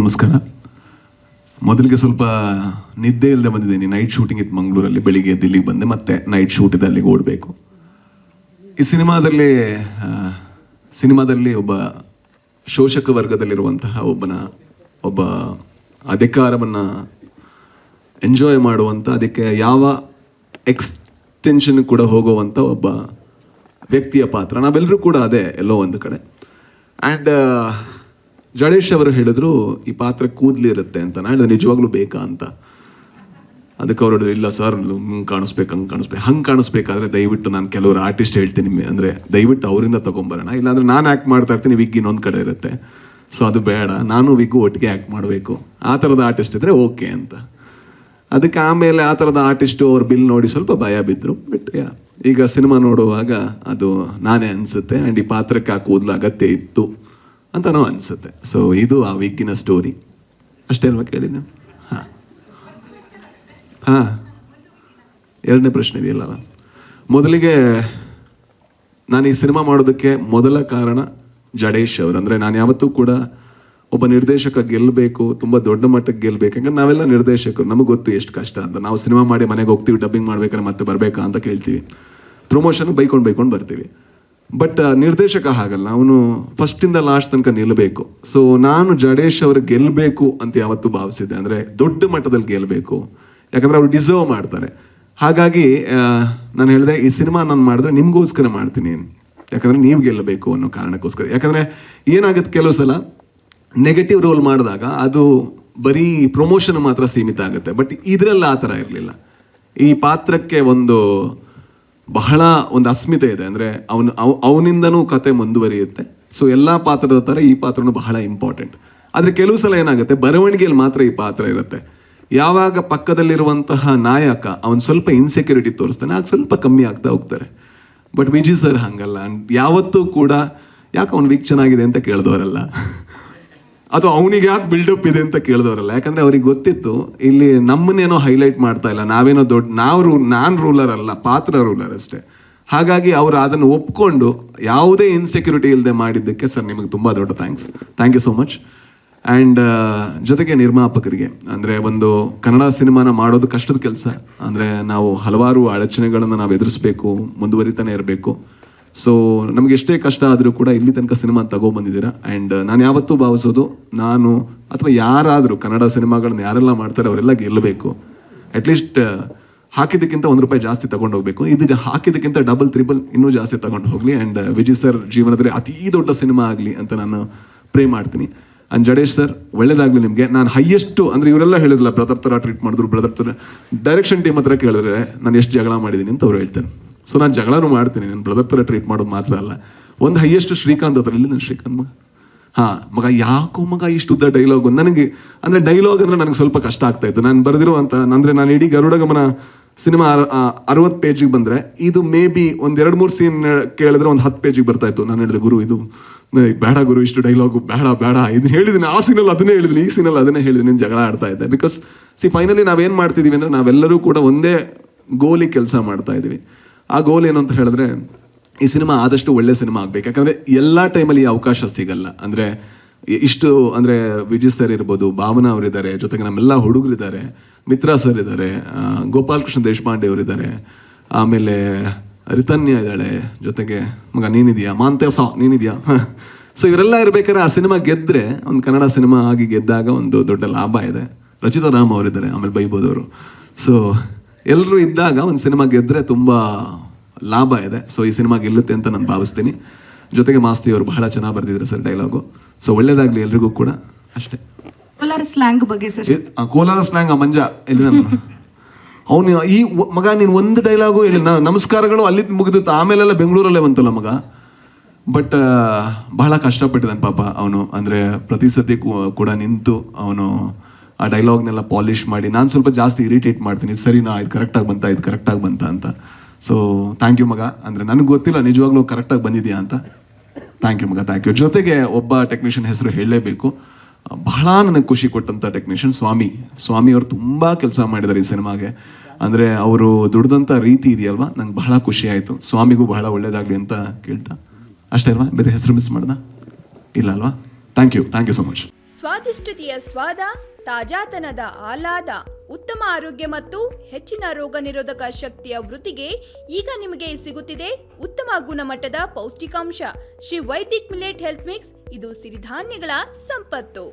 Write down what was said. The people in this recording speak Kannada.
ನಮಸ್ಕಾರ. ಮೊದಲಿಗೆ ಸ್ವಲ್ಪ ನಿದ್ದೆ ಇಲ್ಲದೆ ಬಂದಿದ್ದೀನಿ. ನೈಟ್ ಶೂಟಿಂಗ್ ಇತ್ತು ಮಂಗಳೂರಲ್ಲಿ. ಬೆಳಿಗ್ಗೆ ದಿಲ್ಲಿಗೆ ಬಂದೆ, ಮತ್ತೆ ನೈಟ್ ಶೂಟ್ ಇದೆ, ಅಲ್ಲಿಗೆ ಓಡಬೇಕು. ಈ ಸಿನಿಮಾದಲ್ಲಿ ಒಬ್ಬ ಶೋಷಕ ವರ್ಗದಲ್ಲಿರುವಂತಹ ಒಬ್ಬ ಅಧಿಕಾರವನ್ನು ಎಂಜಾಯ್ ಮಾಡುವಂಥ, ಅದಕ್ಕೆ ಯಾವ ಎಕ್ಸ್ಟೆನ್ಷನ್ ಕೂಡ ಹೋಗುವಂಥ ಒಬ್ಬ ವ್ಯಕ್ತಿಯ ಪಾತ್ರ. ನಾವೆಲ್ಲರೂ ಕೂಡ ಅದೇ ಎಲ್ಲೋ ಒಂದು ಕಡೆ. ಆ್ಯಂಡ್ ಜಡೇಶ್ ಅವರು ಹೇಳಿದ್ರು ಈ ಪಾತ್ರ ಕೂದಲಿ ಇರುತ್ತೆ ಅಂತ. ನಾನು ಹೇಳಿದೆ ನಿಜವಾಗ್ಲೂ ಬೇಕಾ ಅಂತ. ಅದಕ್ಕೆ ಅವ್ರು ಹೇಳಿದ್ರು ಇಲ್ಲ ಸರ್, ಹಂಗೆ ಕಾಣಿಸ್ಬೇಕಾದ್ರೆ ದಯವಿಟ್ಟು ನಾನು ಕೆಲವರು ಆರ್ಟಿಸ್ಟ್ ಹೇಳ್ತೀನಿ, ಅಂದರೆ ದಯವಿಟ್ಟು ಅವರಿಂದ ತೊಗೊಂಬರೋಣ, ಇಲ್ಲಾಂದ್ರೆ ನಾನು ಆ್ಯಕ್ಟ್ ಮಾಡ್ತಾ ಇರ್ತೀನಿ, ವಿಗ್ ಇನ್ನೊಂದು ಕಡೆ ಇರುತ್ತೆ, ಸೊ ಅದು ಬೇಡ, ನಾನು ವಿಗ್ಗು ಒಟ್ಟಿಗೆ ಆ್ಯಕ್ಟ್ ಮಾಡಬೇಕು, ಆ ಥರದ ಆರ್ಟಿಸ್ಟ್ ಇದ್ದರೆ ಓಕೆ ಅಂತ. ಅದಕ್ಕೆ ಆಮೇಲೆ ಆ ಥರದ ಆರ್ಟಿಸ್ಟು ಅವ್ರ ಬಿಲ್ ನೋಡಿ ಸ್ವಲ್ಪ ಭಯ ಬಿದ್ದರು. ಬಟ್ ಈಗ ಸಿನಿಮಾ ನೋಡುವಾಗ ಅದು ನಾನೇ ಅನಿಸುತ್ತೆ. ಆ್ಯಂಡ್ ಈ ಪಾತ್ರಕ್ಕೆ ಆ ಕೂದಲು ಅಗತ್ಯ ಇತ್ತು ಅಂತ ನಾವು ಅನಿಸುತ್ತೆ. ಸೊ ಇದು ಆ ವಿಗ್ಗಿನ ಸ್ಟೋರಿ ಅಷ್ಟೇ ಅಲ್ವಾ ಕೇಳಿದ್ದೆ? ಹಾಂ ಎರಡನೇ ಪ್ರಶ್ನೆ ಇದೆಯಲ್ಲ. ಮೊದಲಿಗೆ ನಾನು ಈ ಸಿನಿಮಾ ಮಾಡೋದಕ್ಕೆ ಮೊದಲ ಕಾರಣ ಜಡೇಶ್ ಅವರು. ಅಂದರೆ ನಾನು ಯಾವತ್ತೂ ಕೂಡ ಒಬ್ಬ ನಿರ್ದೇಶಕ ಗೆಲ್ಲಬೇಕು, ತುಂಬ ದೊಡ್ಡ ಮಟ್ಟಕ್ಕೆ ಗೆಲ್ಲಬೇಕು. ಯಾಕಂದ್ರೆ ನಾವೆಲ್ಲ ನಿರ್ದೇಶಕರು, ನಮಗೆ ಗೊತ್ತು ಎಷ್ಟು ಕಷ್ಟ ಅಂತ. ನಾವು ಸಿನಿಮಾ ಮಾಡಿ ಮನೆಗೆ ಹೋಗ್ತೀವಿ, ಡಬ್ಬಿಂಗ್ ಮಾಡ್ಬೇಕಾದ್ರೆ ಮತ್ತೆ ಬರಬೇಕಾ ಅಂತ ಕೇಳ್ತೀವಿ, ಪ್ರಮೋಷನ್ ಬೈಕೊಂಡು ಬರ್ತೀವಿ. ಬಟ್ ನಿರ್ದೇಶಕ ಹಾಗಲ್ಲ, ಅವನು ಫಸ್ಟಿಂದ ಲಾಸ್ಟ್ ತನಕ ನಿಲ್ಲಬೇಕು. ಸೊ ನಾನು ಜಡೇಶ್ ಅವ್ರಿಗೆ ಗೆಲ್ಲಬೇಕು ಅಂತ ಯಾವತ್ತೂ ಭಾವಿಸಿದ್ದೆ. ಅಂದರೆ ದೊಡ್ಡ ಮಟ್ಟದಲ್ಲಿ ಗೆಲ್ಲಬೇಕು, ಯಾಕಂದರೆ ಅವ್ರು ಡಿಸರ್ವ್ ಮಾಡ್ತಾರೆ. ಹಾಗಾಗಿ ನಾನು ಹೇಳಿದೆ ಈ ಸಿನಿಮಾ ನಾನು ಮಾಡಿದ್ರೆ ನಿಮಗೋಸ್ಕರ ಮಾಡ್ತೀನಿ, ಯಾಕಂದರೆ ನೀವು ಗೆಲ್ಲಬೇಕು ಅನ್ನೋ ಕಾರಣಕ್ಕೋಸ್ಕರ. ಯಾಕಂದರೆ ಏನಾಗುತ್ತೆ, ಕೆಲವು ಸಲ ನೆಗೆಟಿವ್ ರೋಲ್ ಮಾಡಿದಾಗ ಅದು ಬರೀ ಪ್ರಮೋಷನ್ ಮಾತ್ರ ಸೀಮಿತ ಆಗುತ್ತೆ. ಬಟ್ ಇದರೆಲ್ಲ ಆ ಥರ ಇರಲಿಲ್ಲ. ಈ ಪಾತ್ರಕ್ಕೆ ಬಹಳ ಒಂದು ಅಸ್ಮಿತೆ ಇದೆ. ಅಂದರೆ ಅವನಿಂದನೂ ಕತೆ ಮುಂದುವರಿಯುತ್ತೆ. ಸೊ ಎಲ್ಲ ಪಾತ್ರದ ಥರ ಈ ಪಾತ್ರನೂ ಬಹಳ ಇಂಪಾರ್ಟೆಂಟ್. ಆದರೆ ಕೆಲವು ಸಲ ಏನಾಗುತ್ತೆ, ಬರವಣಿಗೆಯಲ್ಲಿ ಮಾತ್ರ ಈ ಪಾತ್ರ ಇರುತ್ತೆ. ಯಾವಾಗ ಪಕ್ಕದಲ್ಲಿರುವಂತಹ ನಾಯಕ ಅವನು ಸ್ವಲ್ಪ ಇನ್ಸೆಕ್ಯೂರಿಟಿ ತೋರಿಸ್ತಾನೆ, ಆಗ ಸ್ವಲ್ಪ ಕಮ್ಮಿ ಆಗ್ತಾ ಹೋಗ್ತಾರೆ. ಬಟ್ ವಿಜಯ್ ಸರ್ ಹಂಗಲ್ಲ. ಯಾವತ್ತೂ ಕೂಡ ಯಾಕೆ ಅವ್ನು ವಿಗ್ ಚೆನ್ನಾಗಿದೆ ಅಂತ ಕೇಳಿದವರಲ್ಲ, ಅಥವಾ ಅವನಿಗೆ ಯಾಕೆ ಬಿಲ್ಡಪ್ ಇದೆ ಅಂತ ಕೇಳಿದವರಲ್ಲ. ಯಾಕಂದರೆ ಅವ್ರಿಗೆ ಗೊತ್ತಿತ್ತು ಇಲ್ಲಿ ನಮ್ಮನ್ನೇನೋ ಹೈಲೈಟ್ ಮಾಡ್ತಾ ಇಲ್ಲ, ನಾವೇನೋ ನಾನು ರೂಲರ್ ಅಲ್ಲ, ಪಾತ್ರ ರೂಲರ್ ಅಷ್ಟೇ. ಹಾಗಾಗಿ ಅವರು ಅದನ್ನು ಒಪ್ಕೊಂಡು ಯಾವುದೇ ಇನ್ಸೆಕ್ಯೂರಿಟಿ ಇಲ್ಲದೆ ಮಾಡಿದ್ದಕ್ಕೆ ಸರ್ ನಿಮಗೆ ತುಂಬ ದೊಡ್ಡ thank you so much. And ಜೊತೆಗೆ ನಿರ್ಮಾಪಕರಿಗೆ, ಅಂದರೆ ಒಂದು ಕನ್ನಡ ಸಿನಿಮಾನ ಮಾಡೋದು ಕಷ್ಟದ ಕೆಲಸ. ಅಂದರೆ ನಾವು ಹಲವಾರು ಅಡಚಣೆಗಳನ್ನು ನಾವು ಎದುರಿಸ್ಬೇಕು, ಮುಂದುವರಿತಾನೆ ಇರಬೇಕು. ಸೊ ನಮಗೆ ಎಷ್ಟೇ ಕಷ್ಟ ಆದರೂ ಕೂಡ ಇಲ್ಲಿ ತನಕ ಸಿನಿಮಾ ತಗೊಬಂದಿದ್ದೀರಾ. ಆ್ಯಂಡ್ ನಾನು ಯಾವತ್ತೂ ಭಾವಿಸೋದು, ನಾನು ಅಥವಾ ಯಾರಾದರೂ ಕನ್ನಡ ಸಿನಿಮಾಗಳನ್ನ ಯಾರೆಲ್ಲ ಮಾಡ್ತಾರೆ ಅವರೆಲ್ಲ ಗೆಲ್ಲಬೇಕು. ಅಟ್ಲೀಸ್ಟ್ ಹಾಕಿದ್ದಕ್ಕಿಂತ ₹1 ಜಾಸ್ತಿ ತಗೊಂಡು ಹೋಗಬೇಕು. ಇದು ಹಾಕಿದ್ದಕ್ಕಿಂತ ಡಬಲ್ ತ್ರಿಬಲ್ ಇನ್ನೂ ಜಾಸ್ತಿ ತಗೊಂಡು ಹೋಗಲಿ. ಆ್ಯಂಡ್ ವಿಜಯ್ ಸರ್ ಜೀವನದಲ್ಲಿ ಅತೀ ದೊಡ್ಡ ಸಿನಿಮಾ ಆಗಲಿ ಅಂತ ನಾನು ಪ್ರೇ ಮಾಡ್ತೀನಿ. ಆ್ಯಂಡ್ ಜಡೇಶ್ ಸರ್ ಒಳ್ಳೇದಾಗಲಿ ನಿಮಗೆ. ನಾನು ಹೈಯೆಸ್ಟು, ಅಂದರೆ ಇವರೆಲ್ಲ ಹೇಳಿದ್ರಲ್ಲ ಬ್ರದರ್ ಥರ ಟ್ರೀಟ್ ಮಾಡಿದ್ರು, ಬ್ರದರ್ ಥರ ಡೈರೆಕ್ಷನ್ ಟೀಮ್ ಹತ್ರ ಕೇಳಿದ್ರೆ ನಾನು ಎಷ್ಟು ಜಗಳ ಮಾಡಿದ್ದೀನಿ ಅಂತ ಅವ್ರು ಹೇಳ್ತಾರೆ. ಸೊ ನಾನು ಜಗಳನೂ ಮಾಡ್ತೀನಿ, ನಾನು ಬ್ರದರ್ ಥರ ಟ್ರೀಟ್ ಮಾಡೋದು ಮಾತ್ರ ಅಲ್ಲ. ಒಂದು ಹೈಯೆಸ್ಟ್ ಶ್ರೀಕಾಂತ್ ಹತ್ರ, ಇಲ್ಲಿ ನನ್ನ ಶ್ರೀಕಾಂತ್ ಮಗ ಯಾಕೋ ಇಷ್ಟು ಉದ್ದ ಡೈಲಾಗು ನನಗೆ. ಅಂದರೆ ಡೈಲಾಗ್ ಅಂದರೆ ನನಗೆ ಸ್ವಲ್ಪ ಕಷ್ಟ ಆಗ್ತಾಯಿತ್ತು. ನಾನು ಬರೆದಿರುವಂಥ, ಅಂದರೆ ನಾನು ಇಡೀ ಗರುಡ ಗಮನ ಸಿನಿಮಾ 60 ಪೇಜಿಗೆ ಬಂದರೆ ಇದು ಮೇ ಬಿ ಒಂದು 2-3 ಸೀನ್ ಕೇಳಿದ್ರೆ ಒಂದು 10 ಪೇಜಿಗೆ ಬರ್ತಾಯಿತ್ತು. ನಾನು ಹೇಳಿದೆ ಗುರು ಇದು ಬೇಡ ಗುರು, ಇಷ್ಟು ಡೈಲಾಗು ಬೇಡ ಇದು ಹೇಳಿದ್ದೀನಿ, ಆ ಸೀನಲ್ಲಿ ಅದನ್ನೇ ಹೇಳಿದ್ದೀನಿ, ಈ ಸೀನಲ್ಲಿ ಅದನ್ನೇ ಹೇಳಿದ್ದೀನಿ, ಜಗಳ ಆಡ್ತಾ ಇದ್ದೆ. ಬಿಕಾಸ್ ಫೈನಲಿ ನಾವೇನು ಮಾಡ್ತಿದ್ದೀವಿ ಅಂದರೆ ನಾವೆಲ್ಲರೂ ಕೂಡ ಒಂದೇ ಗೋಲಿಗೆ ಕೆಲಸ ಮಾಡ್ತಾ ಇದ್ದೀವಿ. ಆ ಗೋಲ್ ಏನು ಅಂತ ಹೇಳಿದ್ರೆ ಈ ಸಿನಿಮಾ ಆದಷ್ಟು ಒಳ್ಳೆ ಸಿನಿಮಾ ಆಗಬೇಕು. ಯಾಕಂದರೆ ಎಲ್ಲ ಟೈಮಲ್ಲಿ ಈ ಅವಕಾಶ ಸಿಗಲ್ಲ. ಅಂದರೆ ಅಂದರೆ ವಿಜಯ್ ಸರ್ ಇರ್ಬೋದು, ಭಾವನಾ ಅವರಿದ್ದಾರೆ, ಜೊತೆಗೆ ನಮ್ಮೆಲ್ಲ ಹುಡುಗರಿದ್ದಾರೆ, ಮಿತ್ರಾ ಸರ್ ಇದ್ದಾರೆ, ಗೋಪಾಲಕೃಷ್ಣ ದೇಶಪಾಂಡೆ ಅವರಿದ್ದಾರೆ, ಆಮೇಲೆ ರಿತನ್ಯ ಇದ್ದಾಳೆ, ಜೊತೆಗೆ ಮಗ ನೀನಿದೆಯಾ, ನೀನಿದೆಯಾ. ಸೊ ಇವರೆಲ್ಲ ಇರ್ಬೇಕಾದ್ರೆ ಆ ಸಿನಿಮಾ ಗೆದ್ದರೆ, ಒಂದು ಕನ್ನಡ ಸಿನಿಮಾ ಆಗಿ ಗೆದ್ದಾಗ ಒಂದು ದೊಡ್ಡ ಲಾಭ ಇದೆ. ರಚಿತಾ ರಾಮ್ ಅವರಿದ್ದಾರೆ, ಆಮೇಲೆ ಬೈಬೋದವರು. ಸೊ ಎಲ್ಲರೂ ಇದ್ದಾಗ ಒಂದು ಸಿನಿಮಾ ಗೆದ್ದರೆ ತುಂಬ ಲಾಭ ಇದೆ. ಸೊ ಈ ಸಿನಿಮಾ ಗೆಲ್ಲುತ್ತೆ ಅಂತ ನಾನು ಭಾವಿಸ್ತೀನಿ. ಜೊತೆಗೆ ಮಾಸ್ತಿ ಅವರು ಬಹಳ ಚೆನ್ನಾಗಿ ಬರೆದಿದ್ದಾರೆ ಸರ್ ಡೈಲಾಗು. ಸೊ ಒಳ್ಳೇದಾಗಲಿ ಎಲ್ರಿಗೂ ಕೂಡ, ಅಷ್ಟೇ. ಕೋಲಾರ ಸ್ಲ್ಯಾಂಗ್ ಬಗ್ಗೆ ಸರ್. ಕೋಲಾರ ಸ್ಲ್ಯಾಂಗ್ ಮಂಜ ಇಲ್ಲಿ ಅವನು ಈ ಮಗ ನೀನು ಒಂದು ಡೈಲಾಗು ಇಲ್ಲಿ ನಮಸ್ಕಾರಗಳು ಅಲ್ಲಿ ಮುಗಿದಿತ್ತು, ಆಮೇಲೆಲ್ಲ ಬೆಂಗಳೂರಲ್ಲೇ ಬಂತಲ್ಲ ಮಗ. ಬಟ್ ಬಹಳ ಕಷ್ಟಪಟ್ಟಿದ್ದಾನೆ ಪಾಪ ಅವನು. ಅಂದರೆ ಪ್ರತಿ ಸತಿ ಕೂಡ ನಿಂತು ಅವನು ಆ ಡೈಲಾಗ್ನೆಲ್ಲ ಪಾಲಿಷ್ ಮಾಡಿ, ನಾನು ಸ್ವಲ್ಪ ಜಾಸ್ತಿ ಇರಿಟೇಟ್ ಮಾಡ್ತೀನಿ, ಸರಿನಾ ಇದು ಕರೆಕ್ಟಾಗಿ ಬಂತ ಅಂತ. ಸೊ ಥ್ಯಾಂಕ್ ಯು ಮಗ. ಅಂದರೆ ನನಗೆ ಗೊತ್ತಿಲ್ಲ ನಿಜವಾಗ್ಲೂ ಕರೆಕ್ಟಾಗಿ ಬಂದಿದೆಯಾ ಅಂತ. ಥ್ಯಾಂಕ್ ಯು ಮಗ, ಥ್ಯಾಂಕ್ ಯು. ಜೊತೆಗೆ ಒಬ್ಬ ಟೆಕ್ನಿಷಿಯನ್ ಹೆಸರು ಹೇಳಲೇಬೇಕು, ಬಹಳ ನನಗೆ ಖುಷಿ ಕೊಟ್ಟಂಥ ಟೆಕ್ನಿಷಿಯನ್ ಸ್ವಾಮಿ ಅವರು ತುಂಬ ಕೆಲಸ ಮಾಡಿದ್ದಾರೆ ಈ ಸಿನಿಮಾಗೆ. ಅಂದರೆ ಅವರು ದುಡ್ದಂಥ ರೀತಿ ಇದೆಯಲ್ವಾ, ನಂಗೆ ಬಹಳ ಖುಷಿ ಆಯಿತು. ಸ್ವಾಮಿಗೂ ಬಹಳ ಒಳ್ಳೇದಾಗಲಿ ಅಂತ ಕೇಳ್ತಾ ಅಷ್ಟೇ ಅಲ್ವಾ? ಬೇರೆ ಹೆಸರು ಮಿಸ್ ಮಾಡ್ದ ಇಲ್ಲ ಅಲ್ವಾ? Thank you so much. ಸ್ವಾದಿಷ್ಟತೆಯ ಸ್ವಾದ, ತಾಜಾತನದ ಆಹ್ಲಾದ, ಉತ್ತಮ ಆರೋಗ್ಯ ಮತ್ತು ಹೆಚ್ಚಿನ ರೋಗ ನಿರೋಧಕ ಶಕ್ತಿಯ ವೃದ್ಧಿಗೆ ಈಗ ನಿಮಗೆ ಸಿಗುತ್ತಿದೆ ಉತ್ತಮ ಗುಣಮಟ್ಟದ ಪೌಷ್ಟಿಕಾಂಶ Shri Vaidik millet health mix. ಇದು ಸಿರಿಧಾನ್ಯಗಳ ಸಂಪತ್ತು.